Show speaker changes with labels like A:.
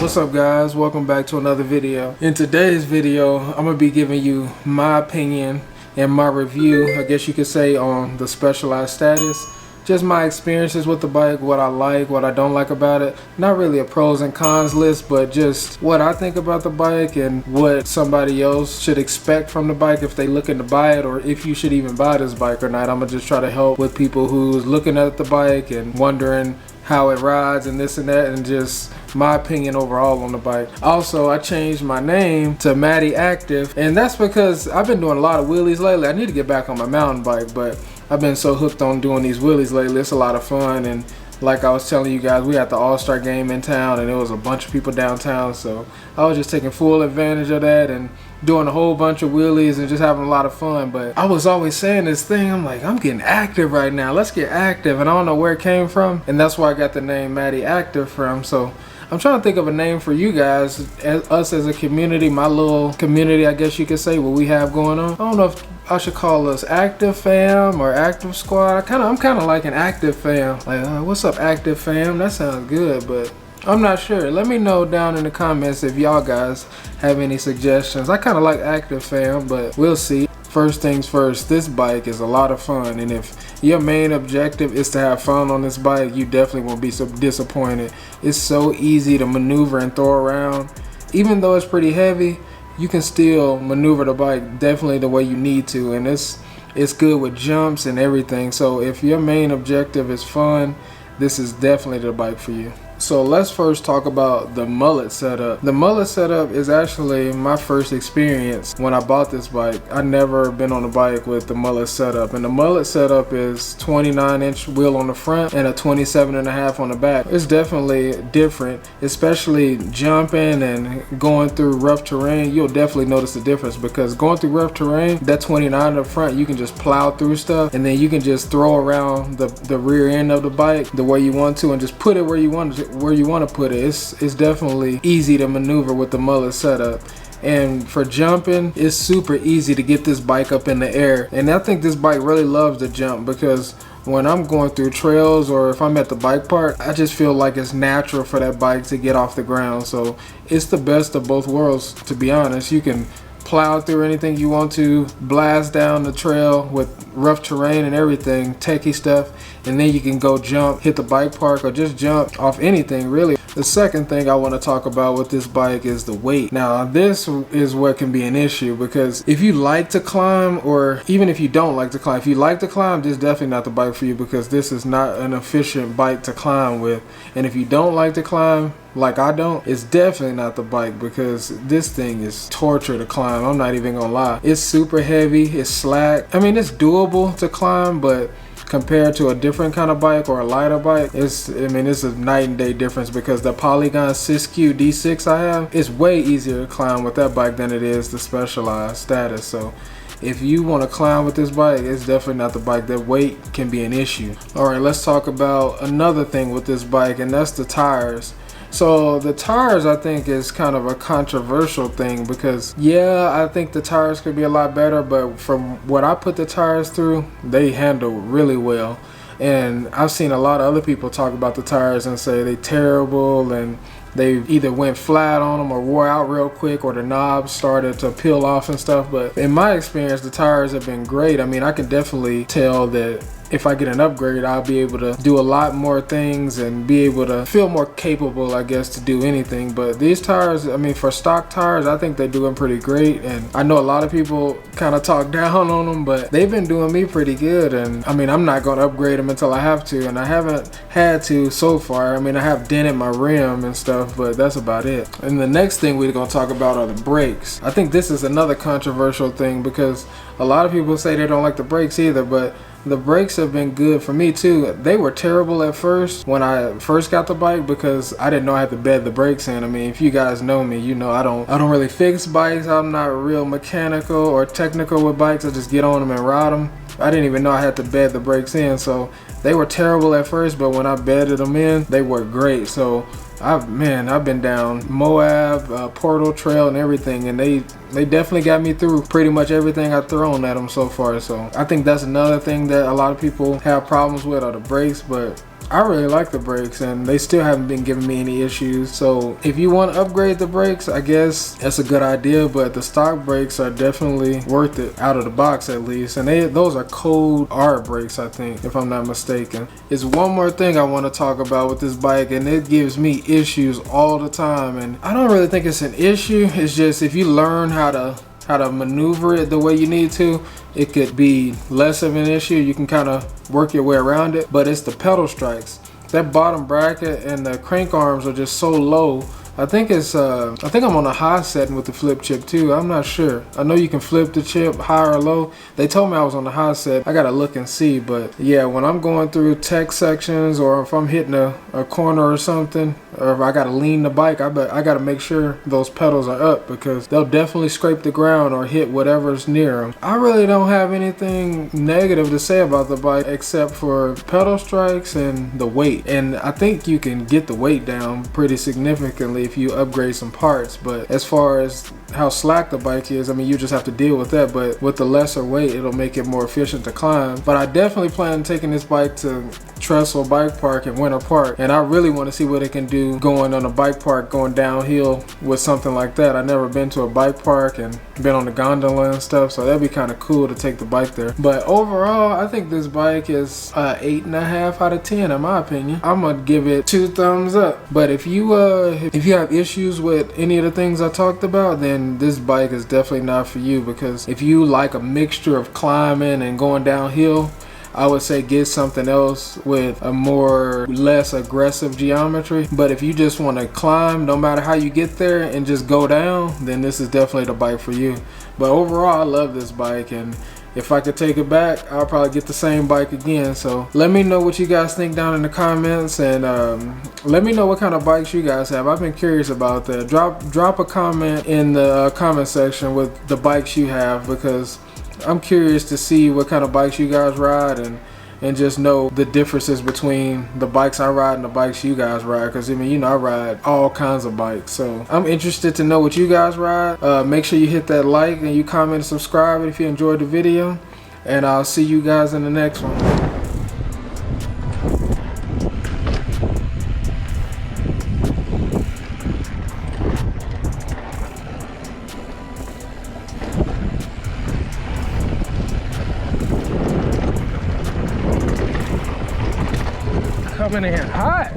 A: What's up guys, welcome back to another video. In today's video I'm gonna be giving you my opinion and my review, I guess you could say, on the Specialized Status. Just my experiences with the bike, what I like, what I don't like about it. Not really a pros and cons list, but just what I think about the bike and what somebody else should expect from the bike if they looking to buy it, or if you should even buy this bike or not. I'm gonna just try to help with people who's looking at the bike and wondering how it rides and this and that, and just my opinion overall on the bike. Also, I changed my name to Matty Active, and that's because I've been doing a lot of wheelies lately. I need to get back on my mountain bike, but I've been so hooked on doing these wheelies lately. It's a lot of fun, and like I was telling you guys, we had the All-Star game in town and there was a bunch of people downtown, so I was just taking full advantage of that and doing a whole bunch of wheelies and just having a lot of fun. But I was always saying this thing, I'm like, I'm getting active right now, let's get active, and I don't know where it came from, and that's where I got the name Matty Active from. So I'm trying to think of a name for you guys, us as a community, my little community, I guess you could say, what we have going on. I don't know if I should call us Active Fam or Active Squad. I'm kind of like an Active Fam. Like, what's up, Active Fam? That sounds good, but I'm not sure. Let me know down in the comments if y'all guys have any suggestions. I kind of like Active Fam, but we'll see. First things first, this bike is a lot of fun, and if your main objective is to have fun on this bike, you definitely won't be so disappointed. It's so easy to maneuver and throw around. Even though it's pretty heavy, you can still maneuver the bike definitely the way you need to, and it's good with jumps and everything. So if your main objective is fun, this is definitely the bike for you. So let's first talk about the Mullet Setup. The Mullet Setup is actually my first experience when I bought this bike. I've never been on a bike with the Mullet Setup, and the Mullet Setup is 29-inch wheel on the front and a 27.5 on the back. It's definitely different, especially jumping and going through rough terrain. You'll definitely notice the difference, because going through rough terrain, that 29 up front, you can just plow through stuff, and then you can just throw around the rear end of the bike the way you want to and just put it where you want to put it. It's definitely easy to maneuver with the Mullet Setup. And for jumping, it's super easy to get this bike up in the air. And I think this bike really loves to jump, because when I'm going through trails or if I'm at the bike park, I just feel like it's natural for that bike to get off the ground. So it's the best of both worlds, to be honest. You can plow through anything you want to, blast down the trail with rough terrain and everything, techie stuff, and then you can go jump, hit the bike park, or just jump off anything really. The second thing I want to talk about with this bike is the weight. Now this is what can be an issue, because if you like to climb, or even if you don't like to climb, if you like to climb, this is definitely not the bike for you, because this is not an efficient bike to climb with. And if you don't like to climb, like I don't, it's definitely not the bike, because this thing is torture to climb. I'm not even gonna lie. It's super heavy, it's slack. I mean, it's doable to climb, but compared to a different kind of bike or a lighter bike, it's a night and day difference, because the Polygon Siskiyou D6 I have, it's way easier to climb with that bike than it is the Specialized Status. So if you want to climb with this bike, it's definitely not the bike. That weight can be an issue. Alright, let's talk about another thing with this bike, and that's the tires. So the tires, I think, is kind of a controversial thing, because yeah, I think the tires could be a lot better, but from what I put the tires through, they handle really well. And I've seen a lot of other people talk about the tires and say they're terrible, and they either went flat on them or wore out real quick, or the knobs started to peel off and stuff. But in my experience, the tires have been great. I mean, I can definitely tell that if I get an upgrade, I'll be able to do a lot more things and be able to feel more capable, I guess, to do anything. But these tires, I mean, for stock tires, I think they're doing pretty great. And I know a lot of people kind of talk down on them, but they've been doing me pretty good. And I mean, I'm not going to upgrade them until I have to, and I haven't had to so far. I mean, I have dented my rim and stuff, but that's about it. And the next thing we're going to talk about are the brakes. I think this is another controversial thing, because a lot of people say they don't like the brakes either, but the brakes have been good for me too. They were terrible at first when I first got the bike, because I didn't know I had to bed the brakes in. I mean, if you guys know me, you know I don't really fix bikes. I'm not real mechanical or technical with bikes. I just get on them and ride them. I didn't even know I had to bed the brakes in, so they were terrible at first, but when I bedded them in, they worked great. So I've been down Moab, Portal Trail and everything, and they definitely got me through pretty much everything I've thrown at them so far. So I think that's another thing that a lot of people have problems with, are the brakes, but I really like the brakes, and they still haven't been giving me any issues. So if you want to upgrade the brakes, I guess that's a good idea, but the stock brakes are definitely worth it out of the box at least. And those are cold R brakes, I think, if I'm not mistaken. There's one more thing I want to talk about with this bike, and it gives me issues all the time. And I don't really think it's an issue. It's just if you learn how to maneuver it the way you need to, it could be less of an issue. You can kind of work your way around it, but it's the pedal strikes. That bottom bracket and the crank arms are just so low. I think I'm on a high setting with the flip chip too. I'm not sure. I know you can flip the chip high or low. They told me I was on the high set. I gotta look and see, but yeah, when I'm going through tech sections or if I'm hitting a corner or something, or if I gotta lean the bike, I gotta make sure those pedals are up, because they'll definitely scrape the ground or hit whatever's near them. I really don't have anything negative to say about the bike except for pedal strikes and the weight. And I think you can get the weight down pretty significantly if you upgrade some parts. But as far as how slack the bike is, I mean, you just have to deal with that. But with the lesser weight, it'll make it more efficient to climb. But I definitely plan on taking this bike to Trestle Bike Park in Winter Park, and I really want to see what it can do going on a bike park, going downhill with something like that. I've never been to a bike park and been on the gondola and stuff, so that'd be kind of cool to take the bike there. But overall, I think this bike is 8.5 out of 10 in my opinion. I'm gonna give it 2 thumbs up. But if you have issues with any of the things I talked about, then this bike is definitely not for you, because if you like a mixture of climbing and going downhill, I would say get something else with a less aggressive geometry. But if you just want to climb no matter how you get there and just go down, then this is definitely the bike for you. But overall, I love this bike, and if I could take it back, I'll probably get the same bike again. So let me know what you guys think down in the comments, and let me know what kind of bikes you guys have. I've been curious about that. Drop a comment in the comment section with the bikes you have, because I'm curious to see what kind of bikes you guys ride, and just know the differences between the bikes I ride and the bikes you guys ride, because I mean, you know, I ride all kinds of bikes, so I'm interested to know what you guys ride. Make sure you hit that like and you comment and subscribe if you enjoyed the video, and I'll see you guys in the next one. Coming in hot.